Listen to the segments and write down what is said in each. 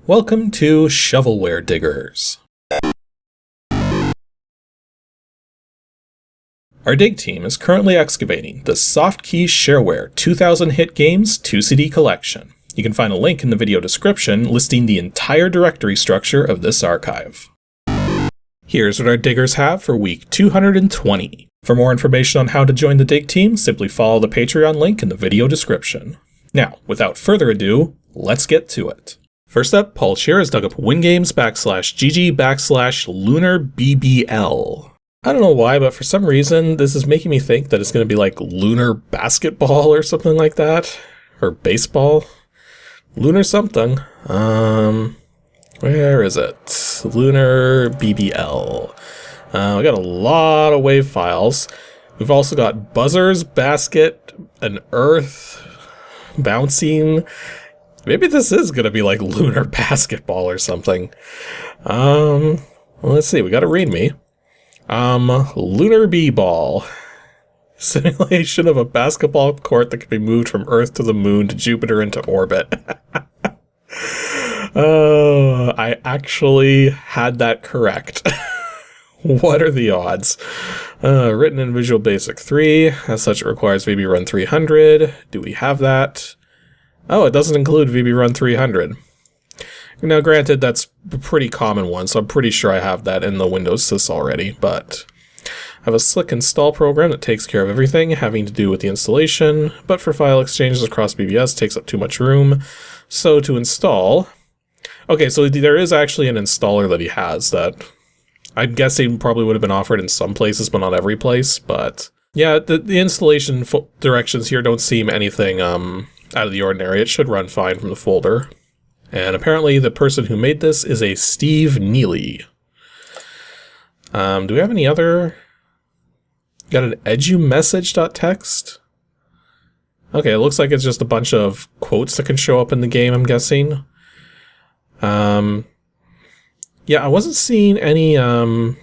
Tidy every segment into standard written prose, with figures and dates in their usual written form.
Welcome to Shovelware Diggers. Our dig team is currently excavating the Softkey Shareware 2000 Hit Games 2CD collection. You can find a link in the video description listing the entire directory structure of this archive. Here's what our diggers have for week 220. For more information on how to join the dig team, simply follow the Patreon link in the video description. Now, without further ado, let's get to it. First up, Paul Scheer has dug up WINGAMES /GG/Lunar B-Ball. I don't know why, but for some reason, this is making me think that it's going to be like Lunar Basketball or something like that. Or baseball. Lunar something. Where is it? Lunar B-Ball. We got a lot of wave files. We've also got buzzers, basket, an earth, bouncing. Maybe this is going to be like Lunar Basketball or something. Well, let's see. We got a readme. Lunar B-Ball. Simulation of a basketball court that can be moved from Earth to the Moon to Jupiter into orbit. Oh, I actually had that correct. What are the odds? Written in Visual Basic 3. As such, it requires VB Run 300. Do we have that? Oh, it doesn't include VB Run 300. Now, granted, that's a pretty common one, so I'm pretty sure I have that in the Windows sys already, but I have a slick install program that takes care of everything having to do with the installation, but for file exchanges across BBS takes up too much room. So to install... Okay, so there is actually an installer that he has that I'm guessing probably would have been offered in some places, but not every place, but... Yeah, the installation directions here don't seem anything out of the ordinary. It should run fine from the folder. And apparently the person who made this is a Steve Neely. Do we have any other... Got an edumessage.txt? Okay, it looks like it's just a bunch of quotes that can show up in the game, I'm guessing. Yeah, I wasn't seeing any... Okay,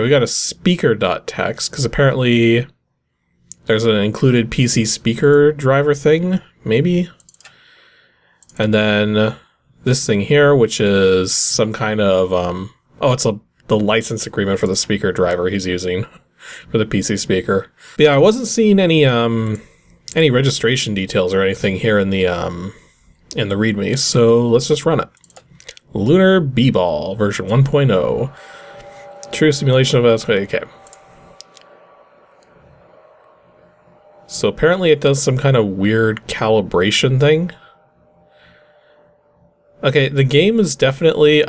we got a speaker.txt, because apparently there's an included PC speaker driver thing, maybe? And then this thing here, which is some kind of, oh, it's the license agreement for the speaker driver he's using for the PC speaker. But yeah, I wasn't seeing any registration details or anything here in the README, so let's just run it. Lunar B-Ball version 1.0. True simulation of okay. So apparently it does some kind of weird calibration thing. Okay, the game is definitely,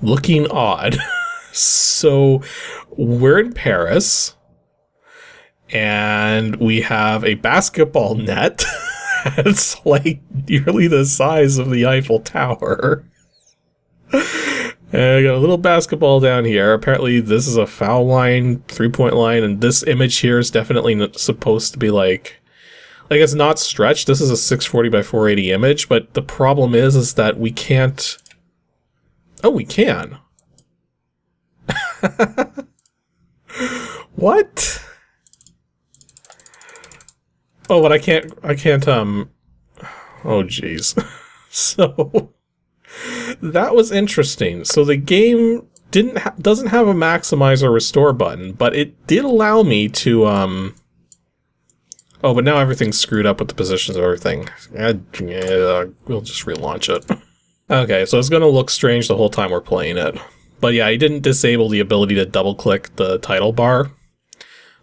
looking odd. So, we're in Paris, and we have a basketball net. It's like nearly the size of the Eiffel Tower. And I got a little basketball down here. Apparently this is a foul line, 3-point line, and this image here is definitely supposed to be like it's not stretched. This is a 640 by 480 image, but the problem is that we can't... Oh, we can. What? Oh, but I can't, oh jeez. So... That was interesting. So the game doesn't have a maximize or restore button, but it did allow me to Oh, but now everything's screwed up with the positions of everything. We'll just relaunch it. Okay, so it's gonna look strange the whole time we're playing it. But yeah, I didn't disable the ability to double-click the title bar.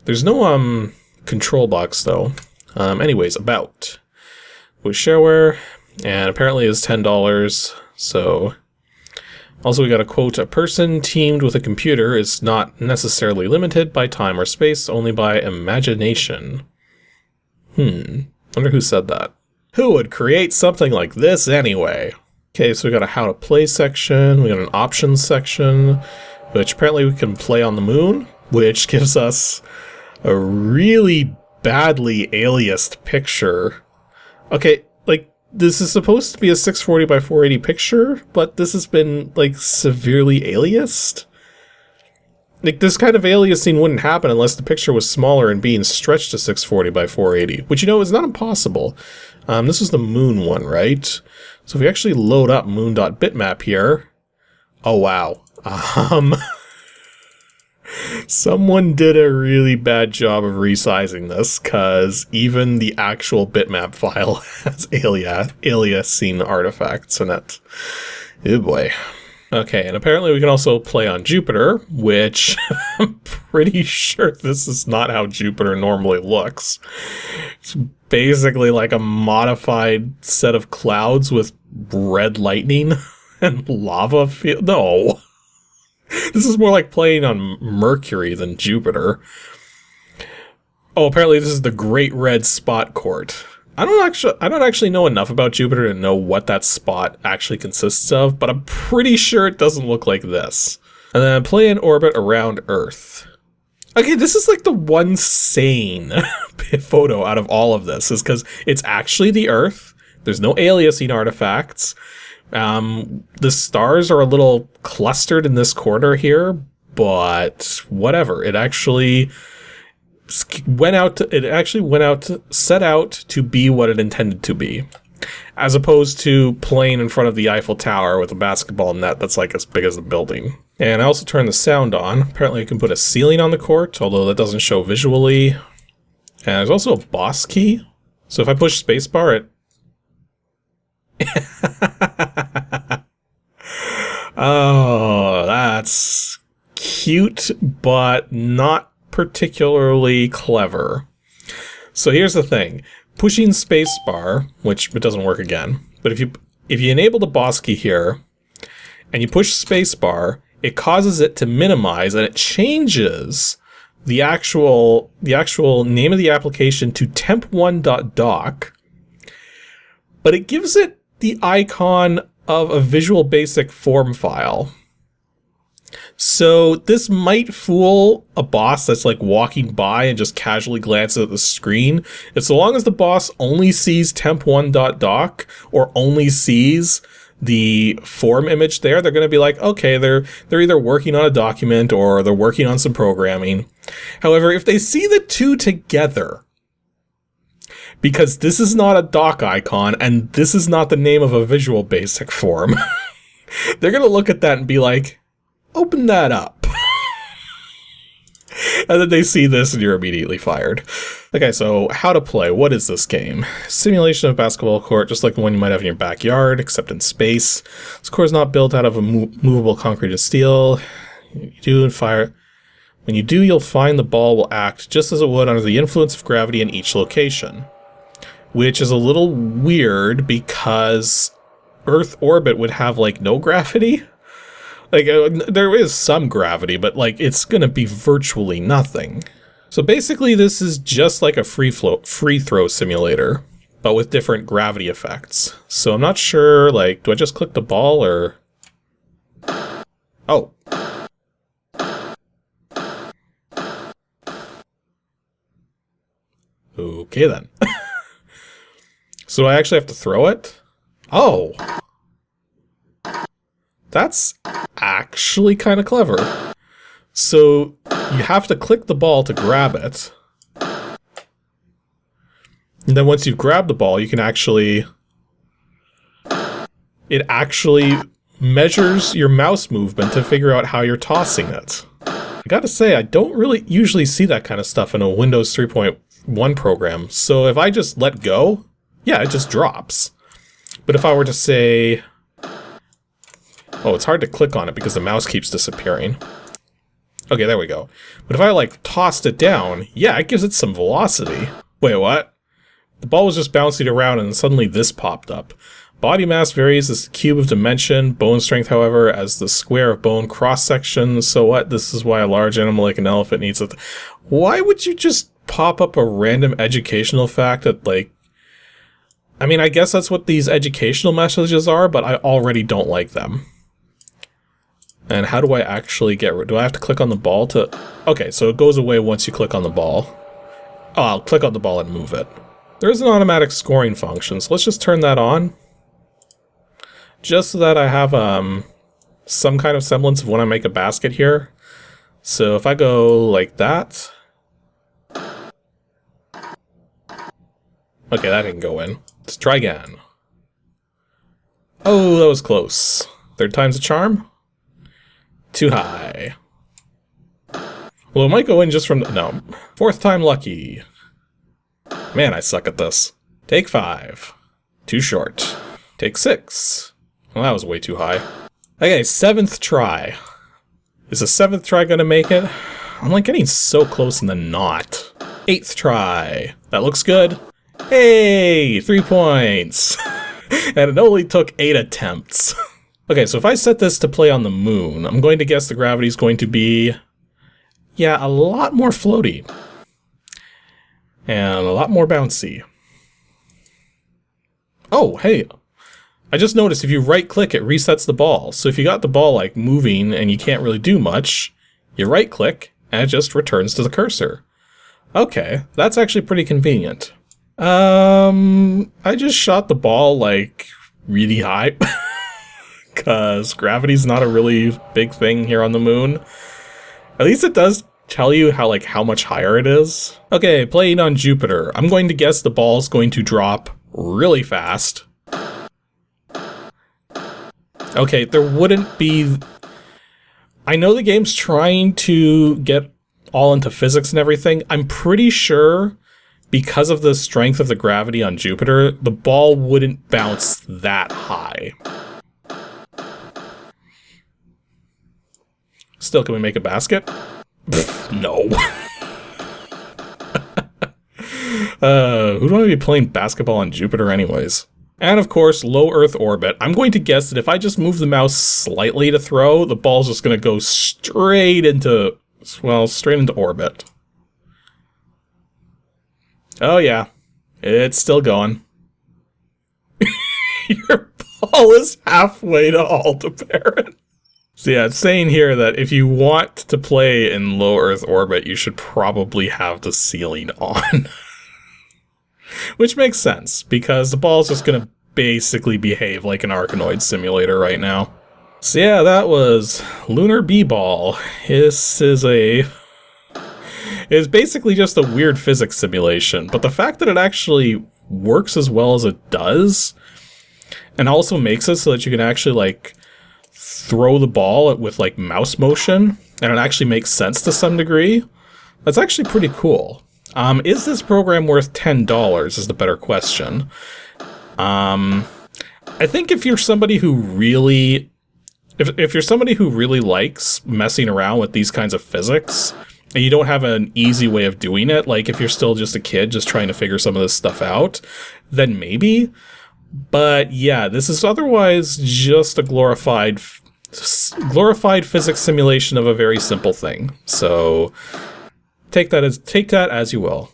There's no control box though. Anyways, about with Shareware, and apparently it's $10. So, also we got a quote, a person teamed with a computer is not necessarily limited by time or space, only by imagination. Wonder who said that. Who would create something like this anyway? Okay, so we got a how to play section, we got an options section, which apparently we can play on the moon, which gives us a really badly aliased picture. Okay, like, this is supposed to be a 640 by 480 picture, but this has been, like, severely aliased. Like, this kind of aliasing wouldn't happen unless the picture was smaller and being stretched to 640 by 480, which, you know, is not impossible. This is the moon one, right? So if we actually load up moon.bitmap here... Oh, wow. Someone did a really bad job of resizing this, because even the actual bitmap file has aliasing artifacts in it. Oh boy. Okay, and apparently we can also play on Jupiter, which I'm pretty sure this is not how Jupiter normally looks. It's basically like a modified set of clouds with red lightning and lava field. No. This is more like playing on Mercury than Jupiter. Oh, apparently this is the Great Red Spot Court. I don't actually know enough about Jupiter to know what that spot actually consists of, but I'm pretty sure it doesn't look like this. And then play in orbit around Earth. Okay, this is like the one sane photo out of all of this, is because it's actually the Earth. There's no aliasing artifacts. The stars are a little clustered in this corner here, but whatever. It actually set out to be what it intended to be, as opposed to playing in front of the Eiffel Tower with a basketball net that's like as big as a building. And I also turned the sound on. Apparently you can put a ceiling on the court, although that doesn't show visually. And there's also a boss key. So if I push spacebar, it... Oh, that's cute, but not particularly clever. So here's the thing. Pushing spacebar, which it doesn't work again, but if you enable the boss key here, and you push spacebar, it causes it to minimize, and it changes the actual name of the application to temp1.doc, but it gives it the icon of a Visual Basic form file. So this might fool a boss that's like walking by and just casually glances at the screen. And so long as the boss only sees temp1.doc or only sees the form image there, they're going to be like, okay, they're either working on a document or they're working on some programming. However, if they see the two together, because this is not a doc icon and this is not the name of a Visual Basic form, they're going to look at that and be like, open that up. And then they see this and you're immediately fired. Okay, so how to play. What is this game? Simulation of basketball court, just like the one you might have in your backyard, except in space. This court is not built out of a movable concrete and steel. When you do, you'll find the ball will act just as it would under the influence of gravity in each location. Which is a little weird because Earth orbit would have like no gravity. Like, there is some gravity, but like it's gonna be virtually nothing. So basically this is just like a free throw simulator, but with different gravity effects. So I'm not sure, like, do I just click the ball or... Oh. Okay then. So I actually have to throw it? Oh. That's actually kind of clever. So you have to click the ball to grab it. And then once you've grabbed the ball, you can actually... It actually measures your mouse movement to figure out how you're tossing it. I gotta say, I don't really usually see that kind of stuff in a Windows 3.1 program. So if I just let go, yeah, it just drops. But if I were to say... Oh, it's hard to click on it because the mouse keeps disappearing. Okay, there we go. But if I, like, tossed it down, yeah, it gives it some velocity. Wait, what? The ball was just bouncing around and suddenly this popped up. Body mass varies as the cube of dimension. Bone strength, however, as the square of bone cross-section. So what? This is why a large animal like an elephant needs it. Why would you just pop up a random educational fact that, like... I mean, I guess that's what these educational messages are, but I already don't like them. And how do I actually get rid? Do I have to click on the ball to... Okay, so it goes away once you click on the ball. Oh, I'll click on the ball and move it. There is an automatic scoring function, so let's just turn that on. Just so that I have some kind of semblance of when I make a basket here. So if I go like that... Okay, that didn't go in. Let's try again. Oh, that was close. Third time's a charm? Too high. Well, it might go in just from the... No. Fourth time lucky. Man, I suck at this. Take 5. Too short. Take 6. Well, that was way too high. Okay, 7th try. Is the 7th try gonna make it? I'm like getting so close and then not. 8th try. That looks good. Hey, 3 points. And it only took 8 attempts. Okay, so if I set this to play on the moon, I'm going to guess the gravity is going to be, yeah, a lot more floaty. And a lot more bouncy. Oh, hey. I just noticed if you right-click, it resets the ball. So if you got the ball, like, moving and you can't really do much, you right-click, and it just returns to the cursor. Okay, that's actually pretty convenient. I just shot the ball, like, really high. Because gravity's not a really big thing here on the moon. At least it does tell you how much higher it is. Okay, playing on Jupiter. I'm going to guess the ball's going to drop really fast. Okay, there wouldn't be... I know the game's trying to get all into physics and everything. I'm pretty sure because of the strength of the gravity on Jupiter, the ball wouldn't bounce that high. Still, can we make a basket? Pfft, no. Who do I be playing basketball on Jupiter anyways? And of course, low Earth orbit. I'm going to guess that if I just move the mouse slightly to throw, the ball's just going to go straight into, well, straight into orbit. Oh yeah, it's still going. Your ball is halfway to Aldebaran. So yeah, it's saying here that if you want to play in low Earth orbit, you should probably have the ceiling on. Which makes sense, because the ball's just going to basically behave like an Arkanoid simulator right now. So yeah, that was Lunar B-Ball. This is basically just a weird physics simulation, but the fact that it actually works as well as it does, and also makes it so that you can actually, like, throw the ball with, like, mouse motion, and it actually makes sense to some degree, that's actually pretty cool. Is this program worth $10 is the better question. I think if you're somebody who really... If you're somebody who really likes messing around with these kinds of physics, and you don't have an easy way of doing it, like if you're still just a kid just trying to figure some of this stuff out, then maybe. But yeah, this is otherwise just a glorified physics simulation of a very simple thing. So take that as you will.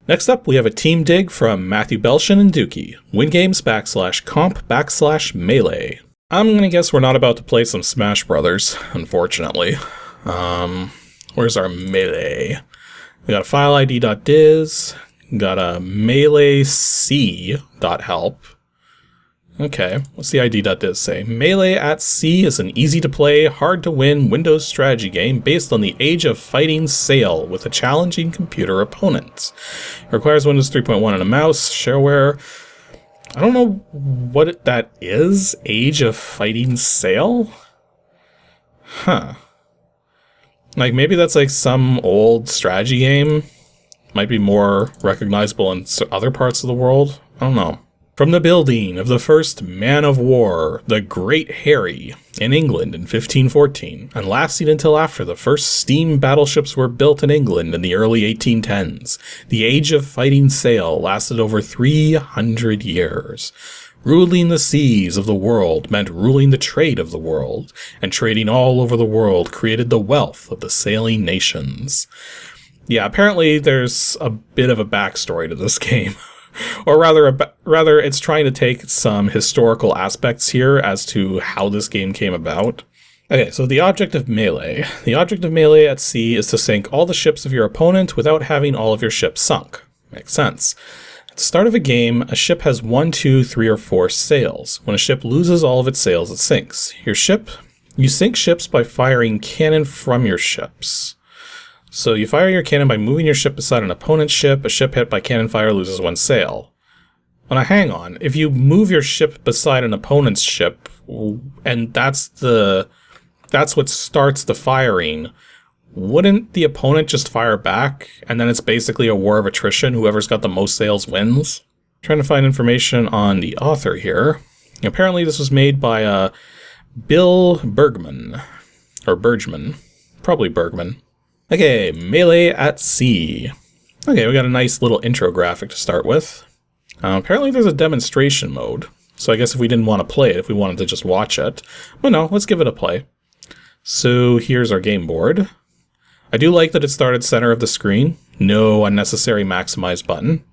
Next up, we have a team dig from Matthew Belshin and Dookie. WINGAMES /comp/melee. I'm gonna guess we're not about to play some Smash Brothers, unfortunately. Where's our melee? We got a file id.diz, got a melee-c.help. Okay, what's the id.diz say? Melee at Sea is an easy-to-play, hard-to-win Windows strategy game based on the Age of Fighting Sail with a challenging computer opponent. It requires Windows 3.1 and a mouse, Shareware. I don't know what that is. Age of Fighting Sail? Huh. Like, maybe that's like some old strategy game. Might be more recognizable in other parts of the world. I don't know. From the building of the first man of war, the Great Harry, in England in 1514, and lasting until after the first steam battleships were built in England in the early 1810s, the Age of Fighting Sail lasted over 300 years. Ruling the seas of the world meant ruling the trade of the world, and trading all over the world created the wealth of the sailing nations. Yeah, apparently there's a bit of a backstory to this game. Or rather, it's trying to take some historical aspects here as to how this game came about. Okay, so the object of melee. The object of melee at sea is to sink all the ships of your opponent without having all of your ships sunk. Makes sense. At the start of a game, a ship has 1, 2, 3, or 4 sails. When a ship loses all of its sails, it sinks. Your ship You sink ships by firing cannon from your ships. So you fire your cannon by moving your ship beside an opponent's ship. A ship hit by cannon fire loses 1 sail. Well, now hang on. If you move your ship beside an opponent's ship, and that's what starts the firing, wouldn't the opponent just fire back, and then it's basically a war of attrition? Whoever's got the most sails wins? Trying to find information on the author here. Apparently this was made by Bill Bergman. Or Bergman. Probably Bergman. Okay, Melee at Sea. Okay, we got a nice little intro graphic to start with. Apparently there's a demonstration mode. So I guess if we didn't want to play it, if we wanted to just watch it. Well, no, let's give it a play. So here's our game board. I do like that it started center of the screen. No unnecessary maximize button.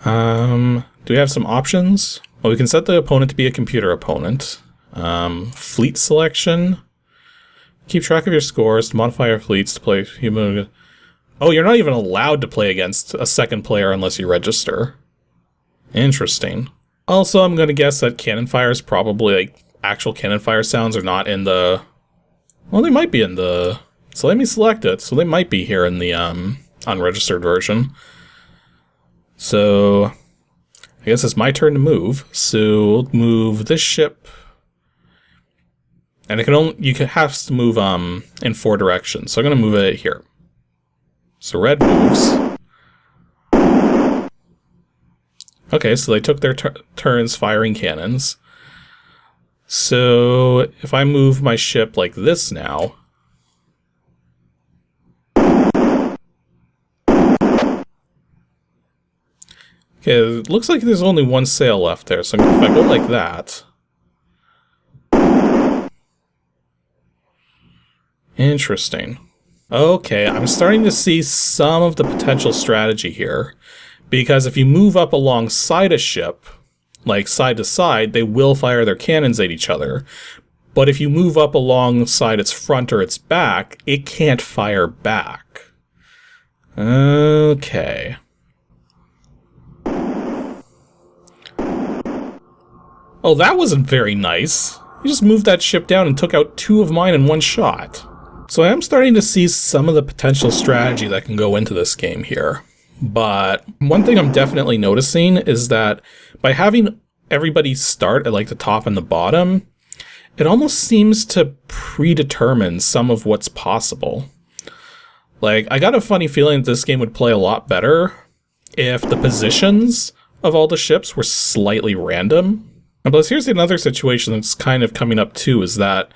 Do we have some options? Well, we can set the opponent to be a computer opponent. Fleet selection. Keep track of your scores, to modify your fleets to play human. Oh, you're not even allowed to play against a second player unless you register. Interesting. Also, I'm going to guess that cannon fire is probably, like, actual cannon fire sounds are not in the... Well, they might be in the... So let me select it. So they might be here in the unregistered version. So I guess it's my turn to move. So we'll move this ship. And it can only have to move in 4 directions. So I'm going to move it here. So red moves. Okay, so they took their turns firing cannons. So if I move my ship like this now. Okay, it looks like there's only 1 sail left there. So if I go like that. Interesting. Okay, I'm starting to see some of the potential strategy here. Because if you move up alongside a ship, like side to side, they will fire their cannons at each other. But if you move up alongside its front or its back, it can't fire back. Okay. Oh, that wasn't very nice. You just moved that ship down and took out 2 of mine in 1 shot. So I am starting to see some of the potential strategy that can go into this game here. But one thing I'm definitely noticing is that by having everybody start at like the top and the bottom, it almost seems to predetermine some of what's possible. Like, I got a funny feeling that this game would play a lot better if the positions of all the ships were slightly random. And plus, here's another situation that's kind of coming up too, is that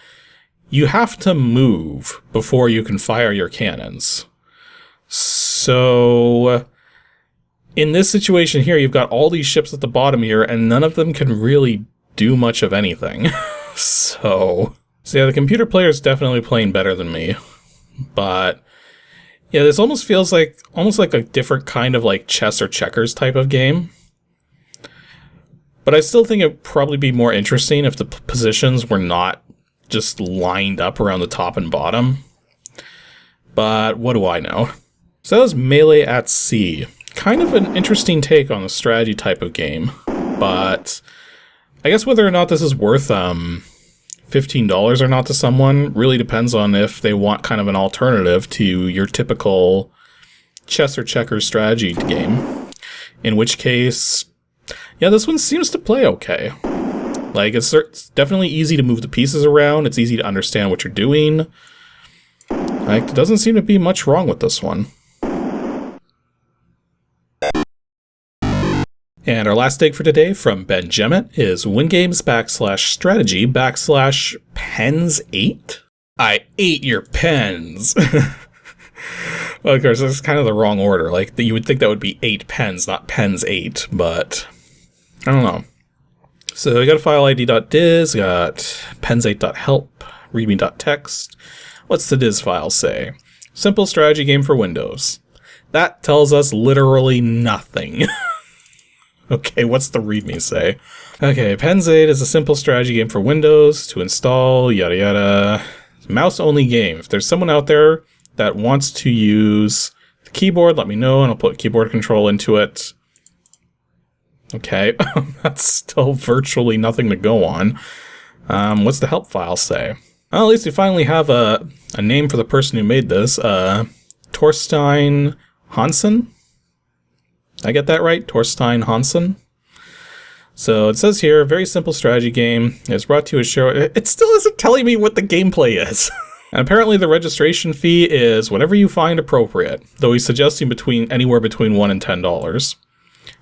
you have to move before you can fire your cannons. So in this situation here, you've got all these ships at the bottom here, and none of them can really do much of anything. So yeah, the computer player is definitely playing better than me. But yeah, this almost feels like a different kind of like chess or checkers type of game. But I still think it'd probably be more interesting if the positions were not just lined up around the top and bottom. But what do I know? So that was Melee at Sea. Kind of an interesting take on a strategy type of game. But I guess whether or not this is worth $15 or not to someone really depends on if they want kind of an alternative to your typical chess or checkers strategy game. In which case, yeah, this one seems to play okay. Like, it's definitely easy to move the pieces around. It's easy to understand what you're doing. Like, there doesn't seem to be much wrong with this one. And our last take for today from Benjamin is WINGAMES /strategy /Pennzate. I ate your pens. Well, of course, that's kind of the wrong order. Like, you would think that would be 8 pens, not Pennzate, but I don't know. So we got a file id.diz, got penzate.help, readme.txt. What's the diz file say? Simple strategy game for Windows. That tells us literally nothing. Okay, what's the readme say? Okay, Pennzate is a simple strategy game for Windows to install, yada yada. Mouse-only game. If there's someone out there that wants to use the keyboard, let me know and I'll put keyboard control into it. Okay, that's still virtually nothing to go on. What's the help file say? Well, at least we finally have a name for the person who made this. Torstein Hansen? I get that right? Torstein Hansen? So it says here, very simple strategy game. It's brought to you as Shareware. It still isn't telling me what the gameplay is. And apparently the registration fee is whatever you find appropriate, though he's suggesting anywhere between $1 and $10.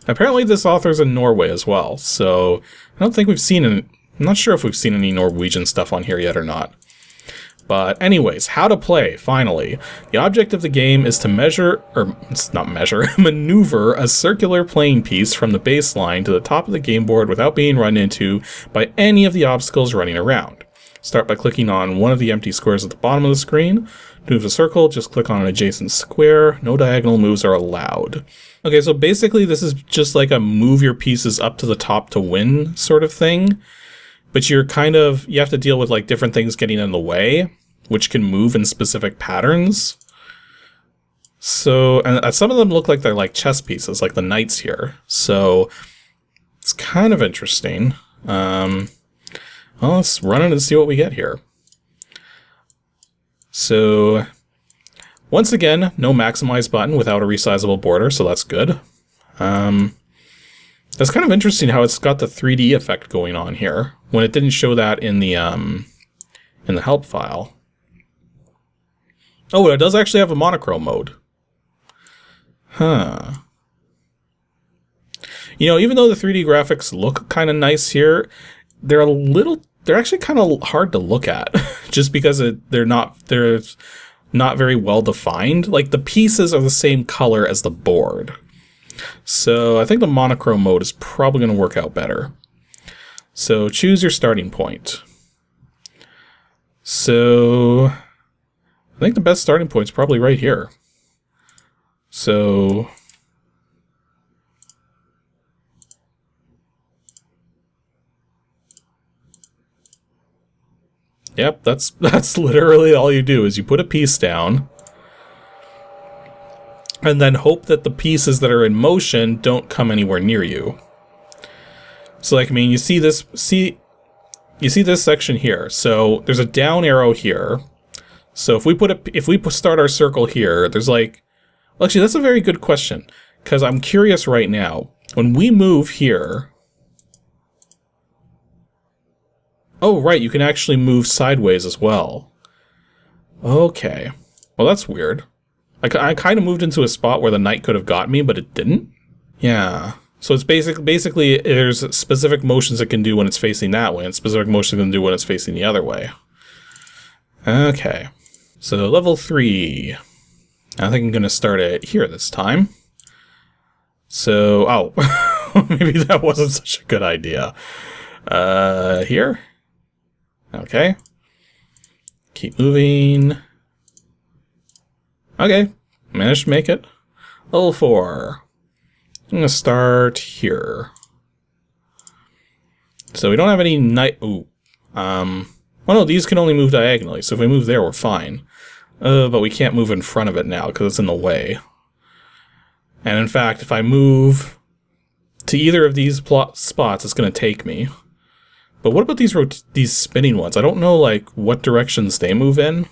Apparently this author's in Norway as well, so I don't think we've seen I'm not sure if we've seen any Norwegian stuff on here yet or not. But anyways, how to play, finally. The object of the game is to maneuver a circular playing piece from the baseline to the top of the game board without being run into by any of the obstacles running around. Start by clicking on one of the empty squares at the bottom of the screen. To move a circle, just click on an adjacent square. No diagonal moves are allowed. Okay, so basically this is just like a move your pieces up to the top to win sort of thing. But you have to deal with like different things getting in the way, which can move in specific patterns. So, and some of them look like they're like chess pieces, like the knights here. So, it's kind of interesting. Well, let's run it and see what we get here. So, once again, no maximize button without a resizable border, so that's good. That's kind of interesting how it's got the 3D effect going on here, when it didn't show that in the help file. Oh, it does actually have a monochrome mode. Huh. You know, even though the 3D graphics look kind of nice here, they're actually kind of hard to look at, just because they're not very well defined. Like, the pieces are the same color as the board. So I think the monochrome mode is probably going to work out better. So choose your starting point. So I think the best starting point is probably right here. So yep, that's literally all you do is you put a piece down and then hope that the pieces that are in motion don't come anywhere near you. So like, I mean, you see this section here. So there's a down arrow here. So if we start our circle here, there's like, well, actually that's a very good question, because I'm curious right now. When we move here, oh right, you can actually move sideways as well. Okay, well that's weird. I kind of moved into a spot where the knight could have got me, but it didn't. Yeah. So it's basically there's specific motions it can do when it's facing that way, and specific motions it can do when it's facing the other way. Okay. So level 3. I think I'm going to start it here this time. So, oh, maybe that wasn't such a good idea. Here. Okay. Keep moving. Okay, managed to make it. Level 4. I'm going to start here. So we don't have any knight. Ooh. Well, no, these can only move diagonally, so if we move there, we're fine. But we can't move in front of it now, because it's in the way. And in fact, if I move to either of these spots, it's going to take me. But what about these spinning ones? I don't know, like, what directions they move in.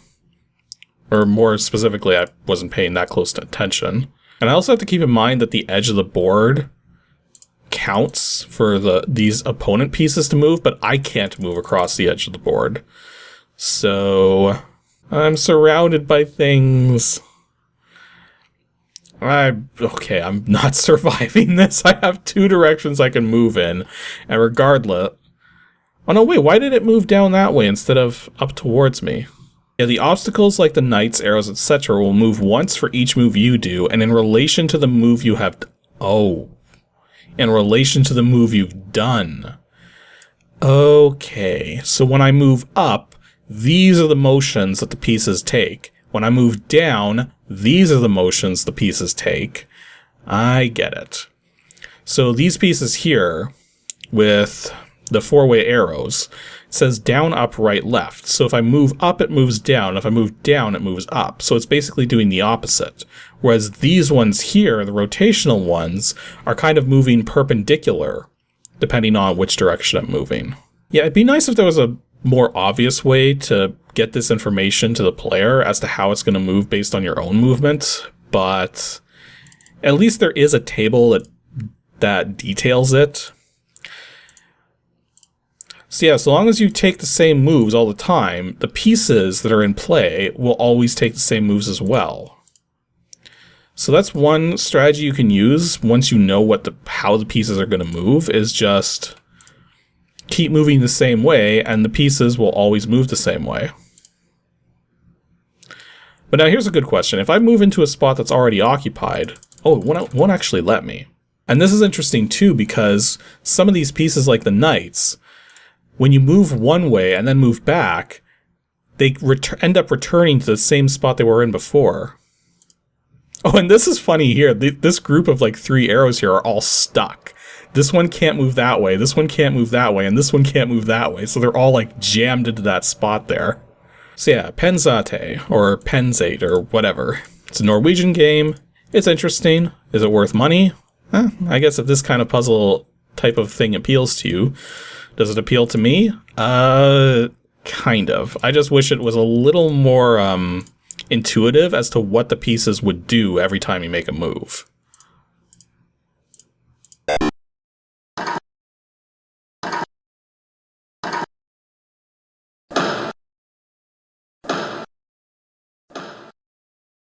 Or more specifically, I wasn't paying that close attention. And I also have to keep in mind that the edge of the board counts for these opponent pieces to move, but I can't move across the edge of the board. So I'm surrounded by things. Okay, I'm not surviving this. I have 2 directions I can move in, and regardless... Oh no, wait, why did it move down that way instead of up towards me? Yeah, the obstacles like the knights, arrows, etc. will move once for each move you do, and in relation to the move you have... in relation to the move you've done. Okay, so when I move up, these are the motions that the pieces take. When I move down, these are the motions the pieces take. I get it. So these pieces here, with the 4-way arrows, it says down, up, right, left. So if I move up, it moves down. If I move down, it moves up. So it's basically doing the opposite. Whereas these ones here, the rotational ones, are kind of moving perpendicular, depending on which direction I'm moving. Yeah, it'd be nice if there was a more obvious way to get this information to the player as to how it's going to move based on your own movement, but at least there is a table that details it. So yeah, so long as you take the same moves all the time, the pieces that are in play will always take the same moves as well. So that's one strategy you can use once you know how the pieces are going to move, is just keep moving the same way, and the pieces will always move the same way. But now here's a good question. If I move into a spot that's already occupied, oh, it won't actually let me. And this is interesting too, because some of these pieces, like the knights, when you move one way and then move back, they end up returning to the same spot they were in before. Oh, and this is funny here. This group of like 3 arrows here are all stuck. This one can't move that way, this one can't move that way, and this one can't move that way. So they're all like jammed into that spot there. So yeah, Pennzate, or Pennzate, or whatever. It's a Norwegian game. It's interesting. Is it worth money? I guess if this kind of puzzle type of thing appeals to you. Does it appeal to me? Kind of. I just wish it was a little more intuitive as to what the pieces would do every time you make a move.